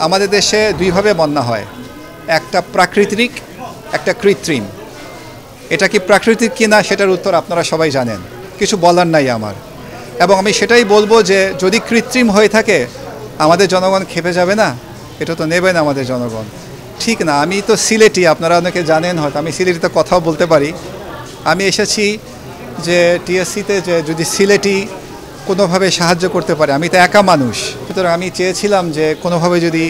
আমাদের দেশে দুইভাবে বন্যা হয়, একটা প্রাকৃতিক, একটা কৃত্রিম। এটা কি প্রাকৃতিক কিনা সেটার উত্তর আপনারা সবাই জানেন, কিছু বলার নাই আমার। এবং আমি সেটাই বলবো যে যদি কৃত্রিম হয়ে থাকে আমাদের জনগণ খেপে যাবে না, এটা তো নেবে না আমাদের জনগণ, ঠিক না। আমি তো সিলেটি, আপনারা অনেকে জানেন হয়তো, আমি সিলেটিতে কথাও বলতে পারি। আমি এসেছি যে টিএসসিতে যে যদি সিলেটি কোনোভাবে সাহায্য করতে পারে, আমি তো একা মানুষ, সুতরাং আমি চেয়েছিলাম যে কোনোভাবে যদি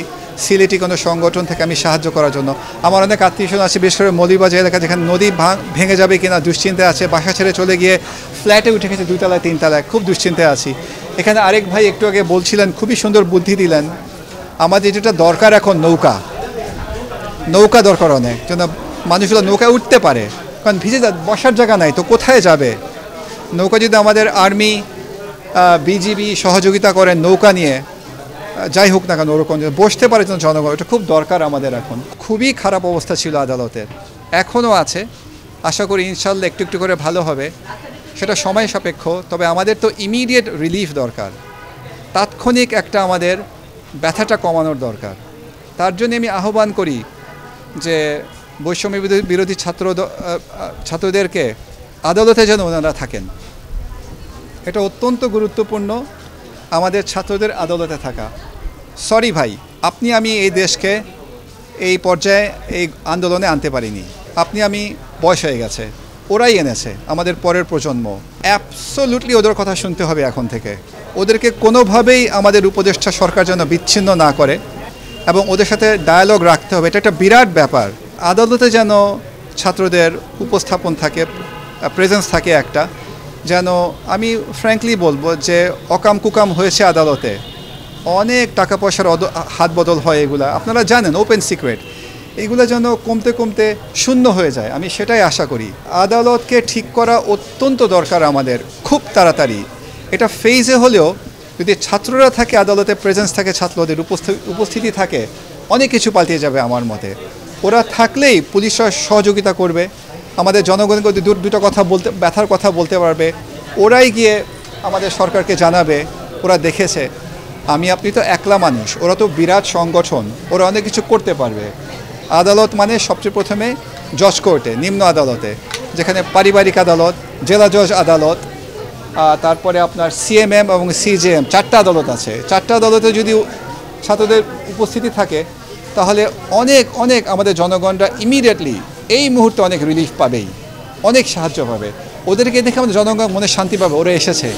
সিলেটি কোনো সংগঠন থেকে আমি সাহায্য করার জন্য। আমার অনেক আত্মীয়স্বজন আছে, বিশেষ করে মৌলভীবাজার এলাকা, যেখানে নদী ভেঙে যাবে কিনা দুশ্চিন্তায় আছে, বাসা ছেড়ে চলে গিয়ে ফ্ল্যাটে উঠে গেছে 2 তলায় 3 তলায়, খুব দুশ্চিন্তায় আছি। এখানে আরেক ভাই একটু আগে বলছিলেন, খুবই সুন্দর বুদ্ধি দিলেন, আমাদের যেটা দরকার এখন নৌকা দরকার অনেক, যেন মানুষগুলো নৌকায় উঠতে পারে, কারণ ভিজে বসার জায়গা নাই তো কোথায় যাবে। নৌকা যদি আমাদের আর্মি বিজিবি সহযোগিতা করেন নৌকা নিয়ে, যাই হোক না কেন ওরকম বসতে পারে যেন জনগণ, এটা খুব দরকার আমাদের এখন। খুবই খারাপ অবস্থা ছিল আদালতের, এখনও আছে, আশা করি ইনশাল্লাহ একটু একটু করে ভালো হবে, সেটা সময় সাপেক্ষ। তবে আমাদের তো ইমিডিয়েট রিলিফ দরকার, তাৎক্ষণিক একটা আমাদের ব্যথাটা কমানোর দরকার। তার জন্য আমি আহ্বান করি যে বৈষম্য বিরোধী ছাত্রদেরকে আদালতে যেন ওনারা থাকেন, এটা অত্যন্ত গুরুত্বপূর্ণ আমাদের ছাত্রদের আদালতে থাকা। সরি ভাই, আমি এই দেশকে এই পর্যায়ে এই আন্দোলনে আনতে পারিনি, আমি বয়স হয়ে গেছে, ওরাই এনেছে, আমাদের পরের প্রজন্ম। অ্যাবসোলুটলি ওদের কথা শুনতে হবে এখন থেকে, ওদেরকে কোনোভাবেই আমাদের উপদেষ্টা সরকার যেন বিচ্ছিন্ন না করে এবং ওদের সাথে ডায়ালগ রাখতে হবে, এটা একটা বিরাট ব্যাপার। আদালতে যেন ছাত্রদের উপস্থাপন থাকে, প্রেজেন্স থাকে একটা, যেন আমি ফ্র্যাঙ্কলি বলবো যে অকাম কুকাম হয়েছে আদালতে, অনেক টাকা পয়সার হাত বদল হয়, এগুলা আপনারা জানেন, ওপেন সিক্রেট। এইগুলো যেন কমতে কমতে শূন্য হয়ে যায়, আমি সেটাই আশা করি। আদালতকে ঠিক করা অত্যন্ত দরকার আমাদের, খুব তাড়াতাড়ি। এটা ফেজে হলেও যদি ছাত্ররা থাকে, আদালতে প্রেজেন্স থাকে, ছাত্রদের উপস্থিতি থাকে, অনেক কিছু পাল্টিয়ে যাবে আমার মতে। ওরা থাকলেই পুলিশরা সহযোগিতা করবে, আমাদের জনগণকে দুটো কথা বলতে, ব্যথার কথা বলতে পারবে, ওরাই গিয়ে আমাদের সরকারকে জানাবে ওরা দেখেছে। আপনি তো একলা মানুষ, ওরা তো বিরাট সংগঠন, ওরা অনেক কিছু করতে পারবে। আদালত মানে সবচেয়ে প্রথমে জজ কোর্টে, নিম্ন আদালতে, যেখানে পারিবারিক আদালত, জেলা জজ আদালত, তারপরে আপনার সিএমএম এবং সিজেএম, 4টা আদালত আছে। 4টা আদালতে যদি ছাত্রদের উপস্থিতি থাকে তাহলে অনেক অনেক আমাদের জনগণরা ইমিডিয়েটলি এই মুহূর্তে অনেক রিলিফ পাবেই, অনেক সাহায্য পাবে। ওদেরকে দেখে আমাদের জনগণ মনে শান্তি পাবে, ওরা এসেছে।